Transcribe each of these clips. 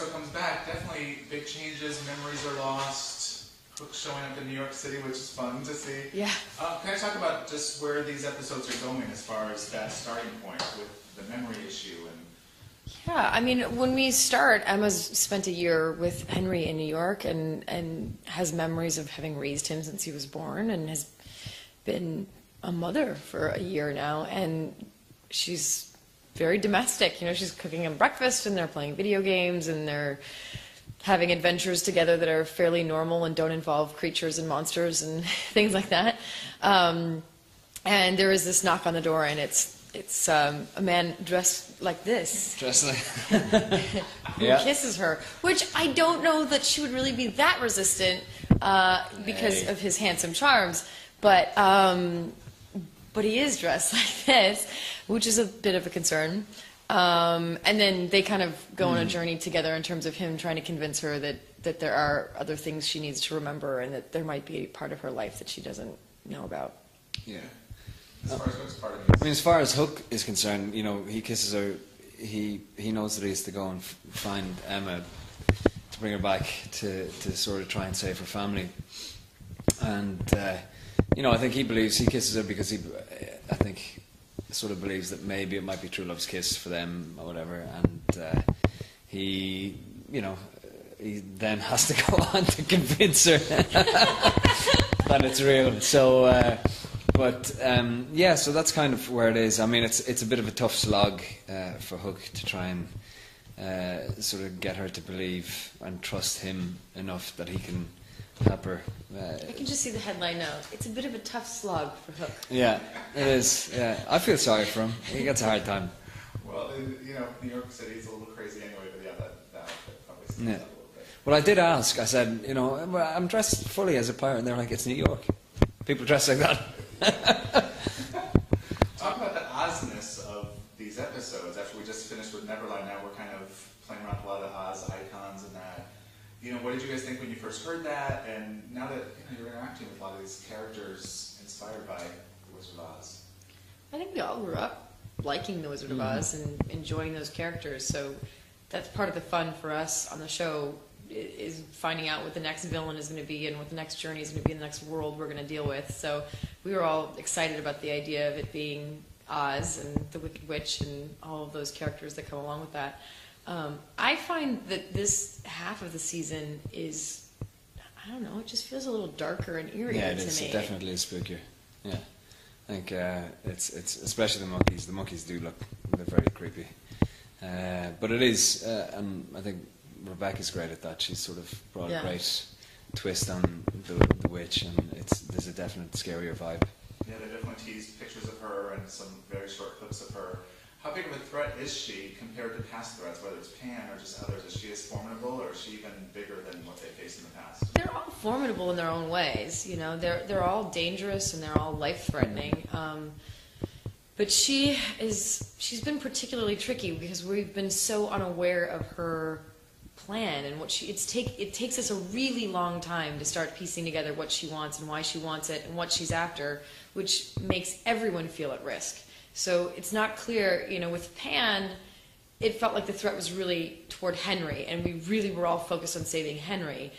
show comes back, definitely big changes, memories are lost, Hook showing up in New York City, which is fun to see. Yeah. Can I talk about just where these episodes are going as far as that starting point with the memory issue? Yeah, I mean, when we start, Emma's spent a year with Henry in New York and has memories of having raised him since he was born and has been a mother for a year now. And she's very domestic. You know, she's cooking him breakfast and they're playing video games and they're having adventures together that are fairly normal and don't involve creatures and monsters and things like that. And there is this knock on the door and it's a man dressed like this. Dressed like... who kisses her, which I don't know that she would really be that resistant because of his handsome charms, but he is dressed like this, which is a bit of a concern. And then they kind of go on a journey together in terms of him trying to convince her that there are other things she needs to remember and that there might be a part of her life that she doesn't know about. Yeah. As far as Hook's part of it. I mean, as far as Hook is concerned, you know, he kisses her. He knows that he has to go and find Emma to bring her back to sort of try and save her family. And you know, I think he kisses her because I think sort of believes that maybe it might be true love's kiss for them or whatever. And he then has to go on to convince her that it's real. So. Yeah, so that's kind of where it is. I mean, it's a bit of a tough slog for Hook to try and sort of get her to believe and trust him enough that he can help her. I can just see the headline now. It's a bit of a tough slog for Hook. Yeah, it is. Yeah, I feel sorry for him. He gets a hard time. Well, you know, New York City is a little crazy anyway, but yeah, that outfit probably stands out a little bit. Well, I did ask. I said, you know, I'm dressed fully as a pirate, and they're like, it's New York. People dress like that. Talk about the Ozness of these episodes. After we just finished with Neverland, now we're kind of playing around with a lot of Oz icons and that. You know, what did you guys think when you first heard that? And now that you're interacting with a lot of these characters inspired by The Wizard of Oz. I think we all grew up liking The Wizard of Oz and enjoying those characters. So that's part of the fun for us on the show, is finding out what the next villain is going to be and what the next journey is going to be in the next world we're going to deal with. So we were all excited about the idea of it being Oz and the Wicked Witch and all of those characters that come along with that. I find that this half of the season is, I don't know, it just feels a little darker and eerie to me. Yeah, it is. It definitely is spookier. Yeah. I think it's especially the monkeys. The monkeys do look, they're very creepy. But it is, and I think Rebecca's great at that. She's sort of brought a great twist on the witch, and there's a definite scarier vibe. Yeah, they definitely teased pictures of her and some very short clips of her. How big of a threat is she compared to past threats, whether it's Pan or just others? Is she as formidable, or is she even bigger than what they faced in the past? They're all formidable in their own ways. You know, they're all dangerous and they're all life-threatening. But she's been particularly tricky because we've been so unaware of her plan and what it takes us a really long time to start piecing together what she wants and why she wants it and what she's after, which makes everyone feel at risk. So it's not clear, you know, with Pan, it felt like the threat was really toward Henry, and we really were all focused on saving Henry.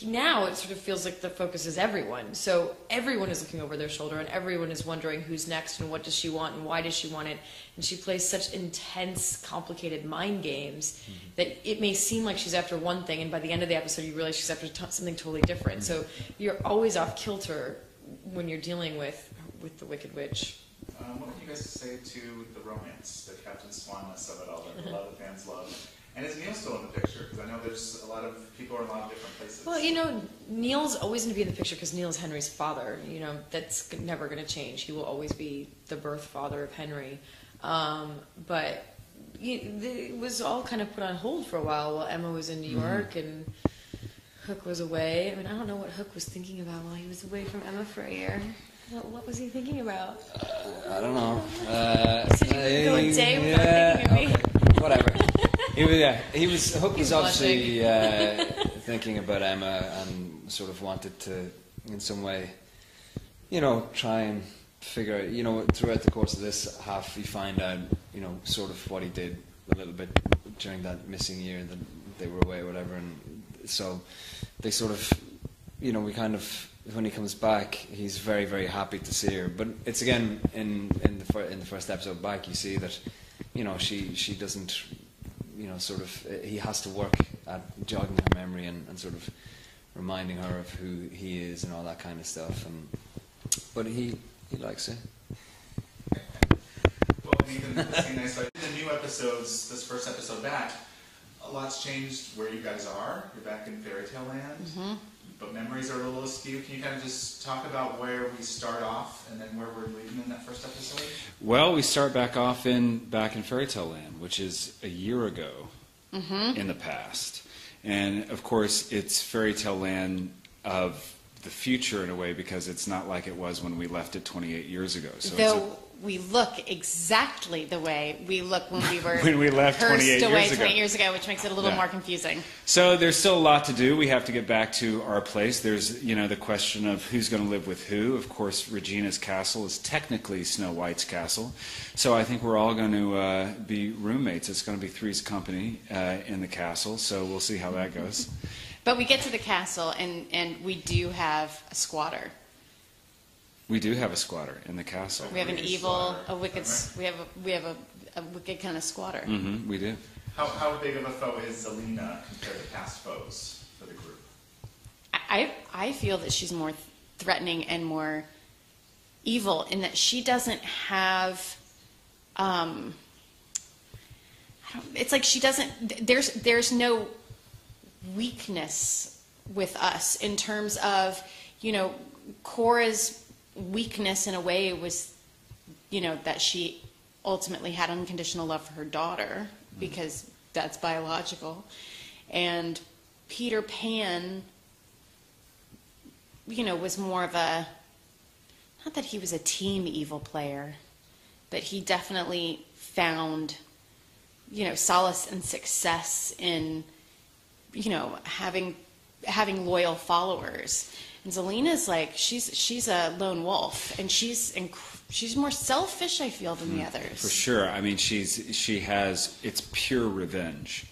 Now it sort of feels like the focus is everyone. So everyone is looking over their shoulder, and everyone is wondering who's next and what does she want and why does she want it. And she plays such intense, complicated mind games that it may seem like she's after one thing, and by the end of the episode you realize she's after something totally different. So you're always off kilter when you're dealing with the Wicked Witch. What would you guys say to the romance, the Captain Swanness of it all that a lot of the fans love? And is Neil still in the picture? Because I know there's a lot of people are in a lot of different places. Well, you know, Neil's always going to be in the picture because Neil's Henry's father. You know, that's never going to change. He will always be the birth father of Henry. But it was all kind of put on hold for a while Emma was in New York and Hook was away. I mean, I don't know what Hook was thinking about while he was away from Emma for a year. What was he thinking about? I don't know. You said you would go a day without thinking of me. Okay, whatever. Hook was obviously thinking about Emma and sort of wanted to, in some way, you know, try and figure out, you know, throughout the course of this half, you find out, you know, sort of what he did a little bit during that missing year, they were away or whatever, and so they sort of, you know, we kind of, when he comes back, he's very, very happy to see her. But it's again in the first episode back, you see that, you know, she doesn't, you know, sort of, he has to work at jogging her memory and sort of reminding her of who he is and all that kind of stuff. But he likes it. Well, Nathan, this is nice. In the new episodes, this first episode back, a lot's changed where you guys are. You're back in fairy tale land, but memories are a little askew. Can you kind of just talk about where we start off and then where we're leaving in that first episode? Well, we start back in fairy tale land, which is a year ago in the past. And of course, it's fairy tale land of the future in a way, because it's not like it was when we left it 28 years ago. So Though we look exactly the way we look when we were when we left 28 away years ago. 20 years ago, which makes it a little more confusing. So there's still a lot to do. We have to get back to our place. There's, you know, the question of who's going to live with who. Of course, Regina's castle is technically Snow White's castle. So I think we're all going to be roommates. It's going to be Three's Company in the castle. So we'll see how that goes. But we get to the castle, and we do have a squatter. We do have a squatter in the castle. We have an evil, a wicked. We have a wicked kind of squatter. We do. How big of a foe is Zelina compared to past foes for the group? I feel that she's more threatening and more evil in that she doesn't have. It's like she doesn't. There's no weakness with us in terms of, you know, Cora's weakness in a way was, you know, that she ultimately had unconditional love for her daughter because that's biological. And Peter Pan, you know, was more of a, not that he was a team evil player, but he definitely found, you know, solace and success in, you know, having loyal followers. And Zelina's like, she's a lone wolf, and she's more selfish, I feel, than the others. For sure. I mean, it's pure revenge,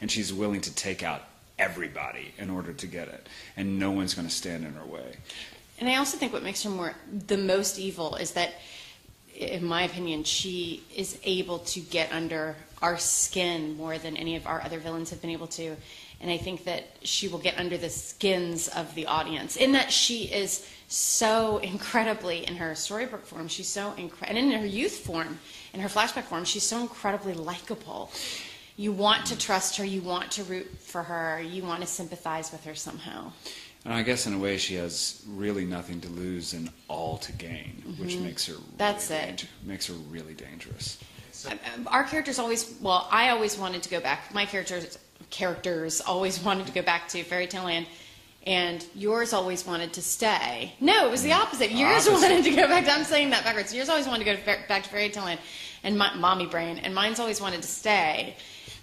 and she's willing to take out everybody in order to get it, and no one's going to stand in her way. And I also think what makes her the most evil is that, in my opinion, she is able to get under our skin more than any of our other villains have been able to. And I think that she will get under the skins of the audience, in that she is so incredibly, in her storybook form, she's so and in her youth form, in her flashback form, she's so incredibly likable. You want to trust her, you want to root for her, you want to sympathize with her somehow. And I guess in a way she has really nothing to lose and all to gain, which makes her makes her really dangerous. Our characters always, well, I always wanted to go back. My characters always wanted to go back to Fairy Tale Land, and yours always wanted to stay. No, it was the opposite. Yours wanted to go back to, I'm saying that backwards. Yours always wanted to go back to Fairy Tale Land, and mommy brain, and mine's always wanted to stay.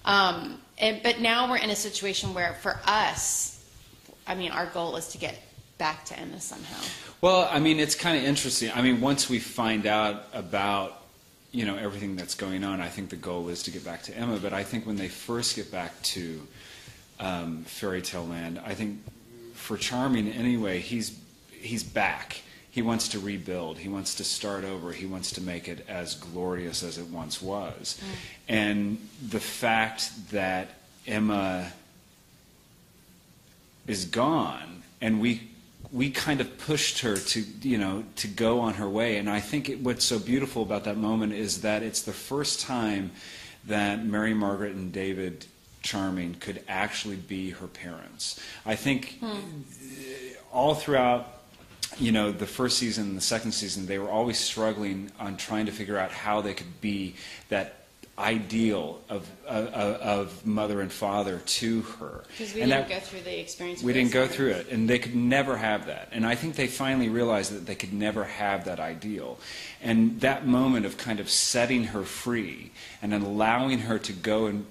But now we're in a situation where, for us, I mean, our goal is to get back to Emma somehow. Well, I mean, it's kind of interesting. I mean, once we find out about, you know, everything that's going on, I think the goal is to get back to Emma. But I think when they first get back to Fairy Tale Land, I think for Charming anyway, he's back. He wants to rebuild. He wants to start over. He wants to make it as glorious as it once was. And the fact that Emma is gone, and we kind of pushed her to, you know, to go on her way. And I think what's so beautiful about that moment is that it's the first time that Mary Margaret and David Charming could actually be her parents. I think all throughout, you know, the first season and the second season, they were always struggling on trying to figure out how they could be that ideal of mother and father to her. Because we didn't go through the experience. We didn't go through it, and they could never have that. And I think they finally realized that they could never have that ideal. And that moment of kind of setting her free and allowing her to go and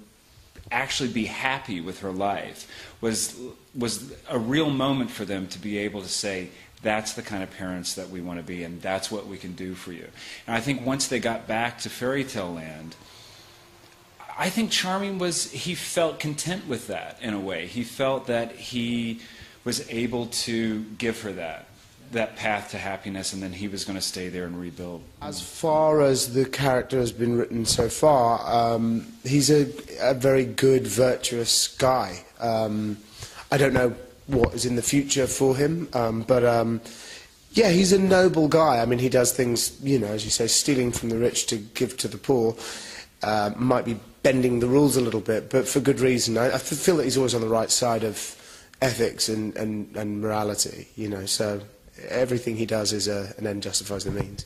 actually be happy with her life was a real moment for them to be able to say, that's the kind of parents that we want to be, and that's what we can do for you. And I think once they got back to Fairy Tale Land, I think charming was he felt content with that in a way. He felt that he was able to give her that path to happiness, and then he was going to stay there and rebuild. As far as the character has been written so far, he's a very good, virtuous guy. I don't know what is in the future for him, but yeah, he's a noble guy. I mean, he does things, you know, as you say, stealing from the rich to give to the poor. Might be bending the rules a little bit, but for good reason. I feel that he's always on the right side of ethics and morality, you know, so everything he does is an end justifies the means.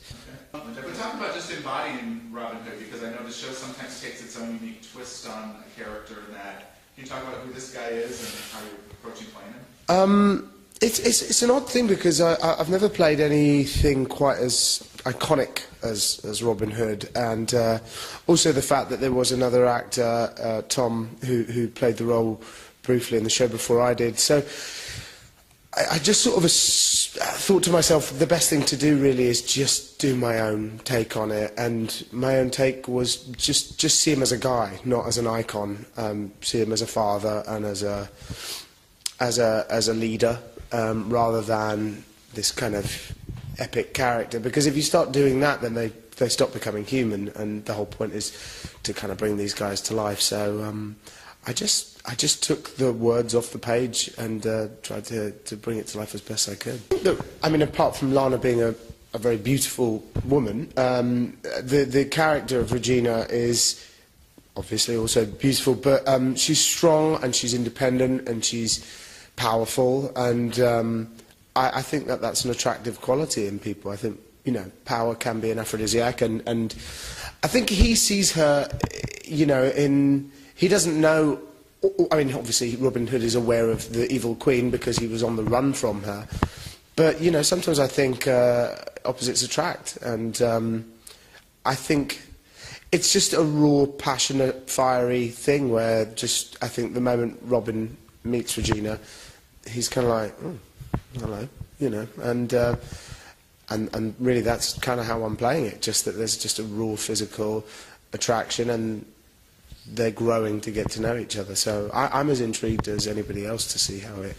Okay. We're talking about just embodying Robin Hood, because I know the show sometimes takes its own unique twist on a character in that. Can you talk about who this guy is and how you're approaching playing him? It's an odd thing because I've never played anything quite as iconic as Robin Hood, and also the fact that there was another actor, Tom, who played the role briefly in the show before I did. So I just sort of thought to myself, the best thing to do really is just do my own take on it, and my own take was just see him as a guy, not as an icon. See him as a father and as a leader, rather than this kind of epic character. Because if you start doing that, then they stop becoming human, and the whole point is to kind of bring these guys to life. So I just took the words off the page and tried to bring it to life as best I could. Look, I mean, apart from Lana being a very beautiful woman, the character of Regina is obviously also beautiful, but she's strong and she's independent and she's powerful, and I think that that's an attractive quality in people. I think, you know, power can be an aphrodisiac, and I think he sees her, you know, he doesn't know. I mean, obviously Robin Hood is aware of the evil queen because he was on the run from her, but, you know, sometimes I think opposites attract, and I think it's just a raw, passionate, fiery thing where just, I think the moment Robin meets Regina, he's kind of like, oh, hello, you know, and really that's kind of how I'm playing it, just that there's just a raw physical attraction, and they're growing to get to know each other. So I'm as intrigued as anybody else to see how it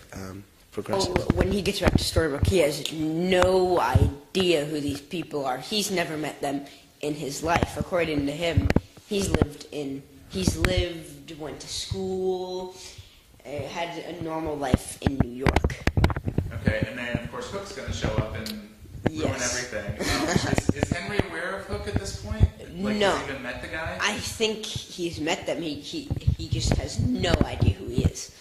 progresses. Oh, when he gets back to Storybook, he has no idea who these people are. He's never met them in his life. According to him, he's lived, went to school, had a normal life in New York. Okay, and then of course Hook's going to show up and ruin everything. Is Henry aware of Hook at this point? Like, No. Has he even met the guy? I think he's met them. He just has no idea who he is.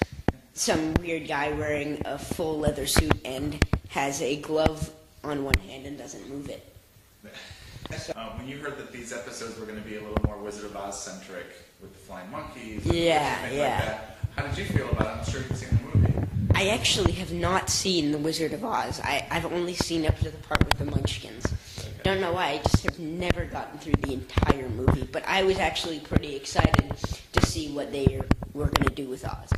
Some weird guy wearing a full leather suit and has a glove on one hand and doesn't move it. When you heard that these episodes were going to be a little more Wizard of Oz centric with the flying monkeys, Yeah, and things yeah. like that, how did you feel about it? I'm sure you've seen the movie. I actually have not seen The Wizard of Oz. I've only seen up to the part with the Munchkins. Don't know why, I just have never gotten through the entire movie. But I was actually pretty excited to see what they were going to do with Oz.